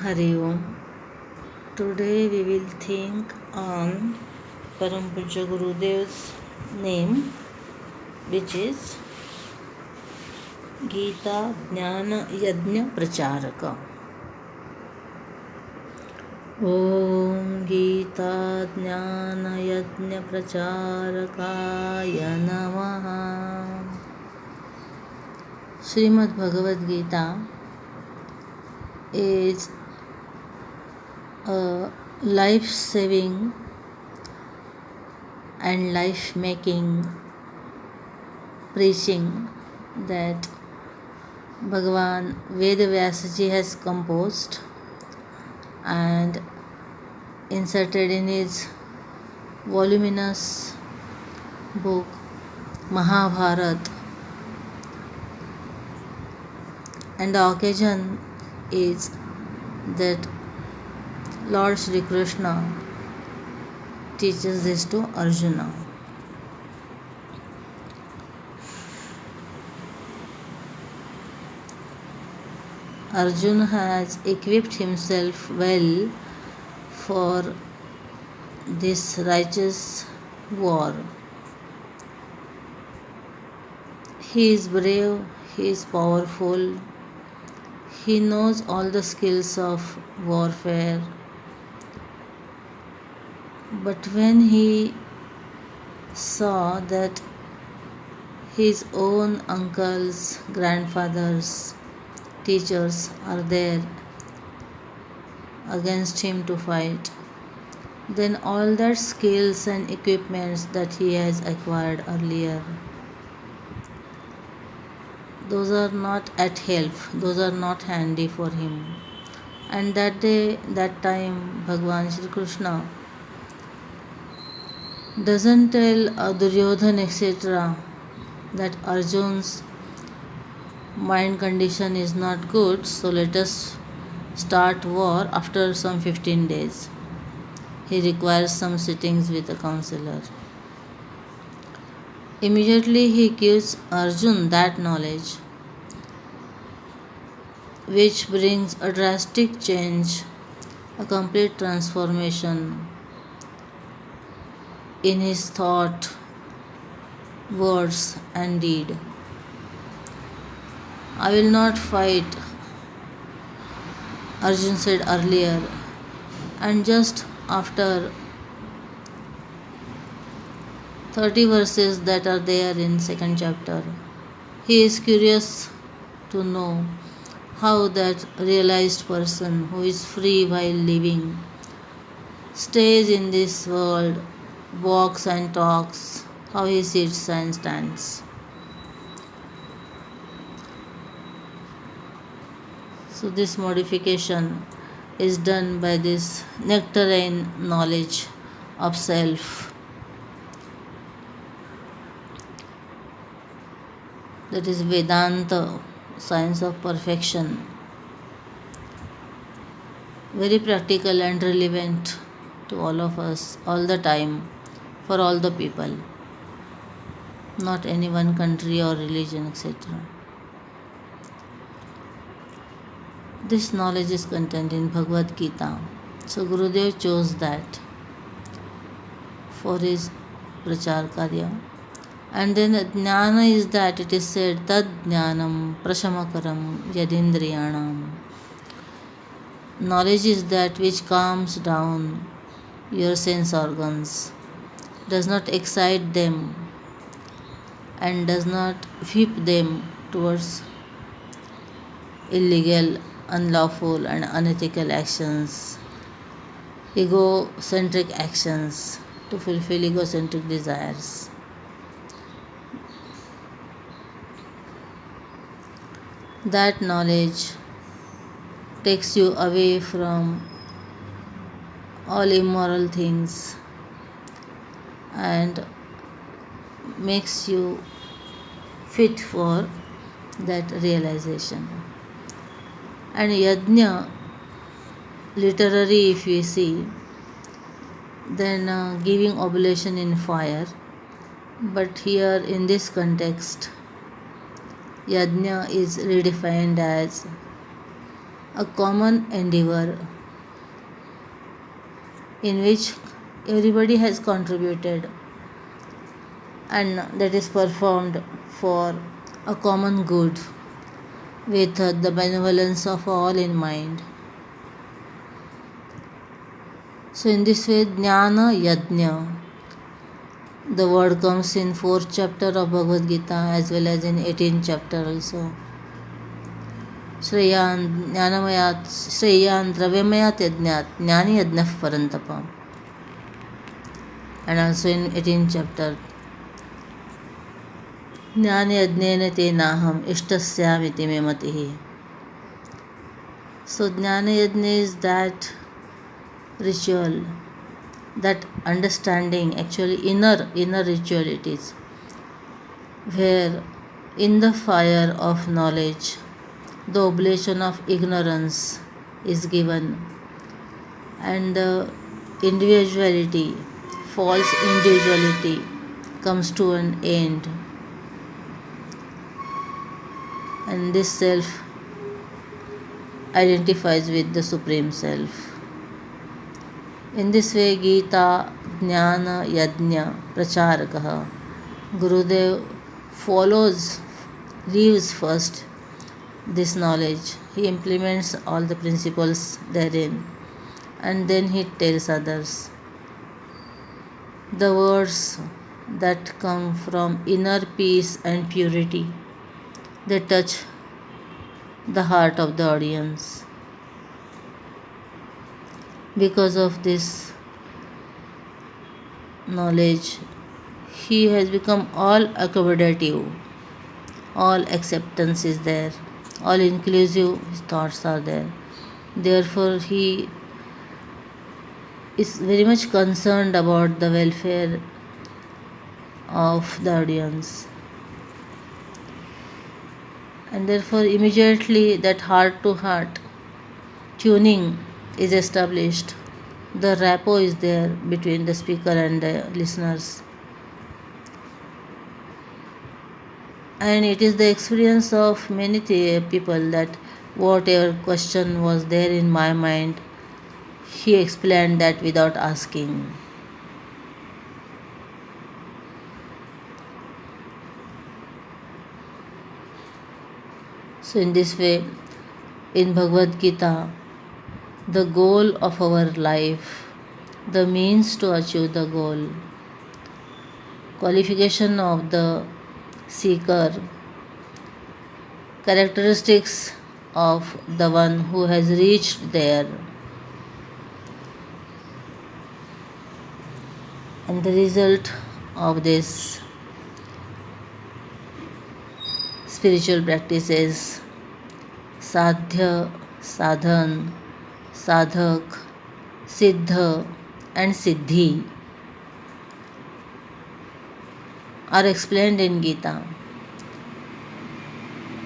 Hari Om. Today we will think on Param Pujya Gurudev's name, which is Gita Jnana Yajna Pracharaka. Om Gita Jnana Yajna Pracharakaya Namaha. Srimad Bhagavad Gita is a life-saving and life-making preaching that Bhagavan Vedavyasaji has composed and inserted in his voluminous book Mahabharata, and the occasion is that Lord Shri Krishna teaches this to Arjuna. Arjuna has equipped himself well for this righteous war. He is brave, he is powerful, he knows all the skills of warfare. But when he saw that his own uncles, grandfathers, teachers are there against him to fight, then all that skills and equipments that he has acquired earlier, those are not at help, those are not handy for him. And that day, that time, Bhagwan Shri Krishna doesn't tell Duryodhan etc. that Arjun's mind condition is not good, so let us start war after some 15 days. He requires some sittings with a counselor. Immediately he gives Arjun that knowledge which brings a drastic change, a complete transformation in his thought, words and deed. I will not fight, Arjun said earlier, and just after 30 verses that are there in second chapter, he is curious to know how that realized person who is free while living stays in this world, walks and talks, how he sits and stands. So this modification is done by this nectarine knowledge of self, that is Vedanta, science of perfection, very practical and relevant to all of us all the time, for all the people, not any one country or religion etc. This knowledge is contained in Bhagavad Gita. So Gurudev chose that for his prachar karya. And then jnana is that it is said tad jnanam prashamakaram yadindriyanam. Knowledge is that which calms down your sense organs, does not excite them and does not whip them towards illegal, unlawful and unethical actions, egocentric actions to fulfill egocentric desires. That knowledge takes you away from all immoral things and makes you fit for that realization. And yajna, literary if we see, then giving oblation in fire, but here in this context yajna is redefined as a common endeavor in which everybody has contributed and that is performed for a common good with the benevolence of all in mind. So in this way, Jnana Yajna, the word comes in 4th chapter of Bhagavad Gita as well as in 18th chapter also. Shreyan Jnanamayat Shreyan Dravyamayat Yajnat Jnani Yajnah Parantapa, and also in 18th chapter Jnani Yajnena Tenaham Ishtasyamiti Me Matihi. So Jnana Yajna is that ritual, that understanding, actually inner ritual it is, where in the fire of knowledge the oblation of ignorance is given and the individuality, false individuality comes to an end, and this self identifies with the Supreme Self. In this way, Gita Jnana Yajna Pracharakaha, Gurudev leaves first this knowledge. He implements all the principles therein and then he tells others. The words that come from inner peace and purity, they touch the heart of the audience. Because of this knowledge, he has become all accommodative, all acceptance is there, all inclusive his thoughts are there. Therefore, he is very much concerned about the welfare of the audience. And therefore, immediately that heart to heart tuning is established. The rapport is there between the speaker and the listeners. And it is the experience of many people that whatever question was there in my mind, he explained that without asking. So in this way, in Bhagavad Gita, the goal of our life, the means to achieve the goal, qualification of the seeker, characteristics of the one who has reached there, and the result of this spiritual practices, sadhya, sadhan, sadhak, siddha and siddhi are explained in Gita.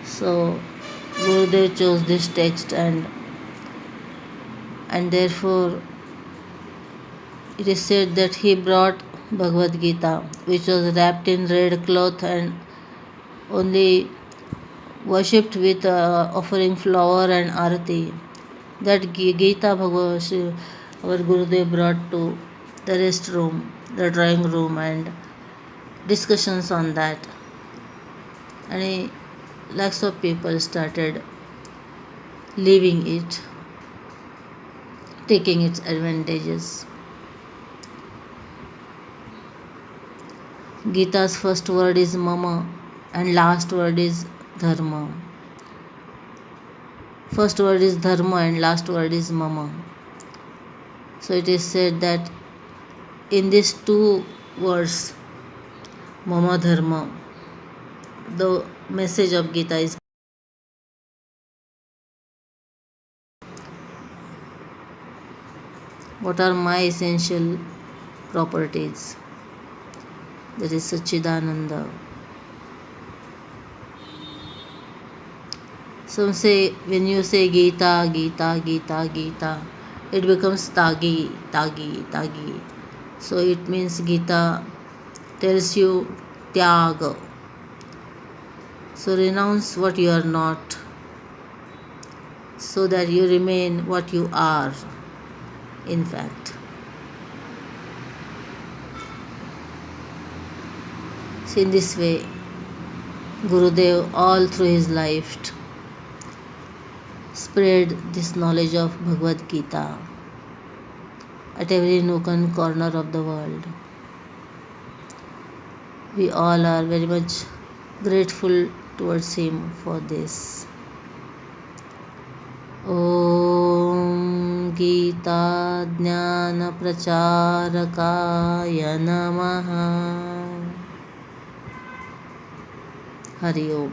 So Gurudev chose this text and therefore it is said that he brought Bhagavad Gita, which was wrapped in red cloth and only worshipped with offering flower and arati. That Gita Bhagavad our Gurudev brought to the rest room, the drawing room, and discussions on that. And lakhs of people started leaving it, taking its advantages. Gita's first word is mama and last word is dharma. First word is dharma and last word is mama. So it is said that in these two words, mama dharma, the message of Gita is what are my essential properties. That is Satchidananda. Some say when you say Gita, Gita, Gita, Gita, it becomes Tagi, Tagi, Tagi. So it means Gita tells you Tyaga. So renounce what you are not. so that you remain what you are, in fact. So in this way, Gurudev, all through his life, spread this knowledge of Bhagavad Gita at every nook and corner of the world. We all are very much grateful towards him for this. Om Gita Jnana Pracharakaya Namaha. Hari Om.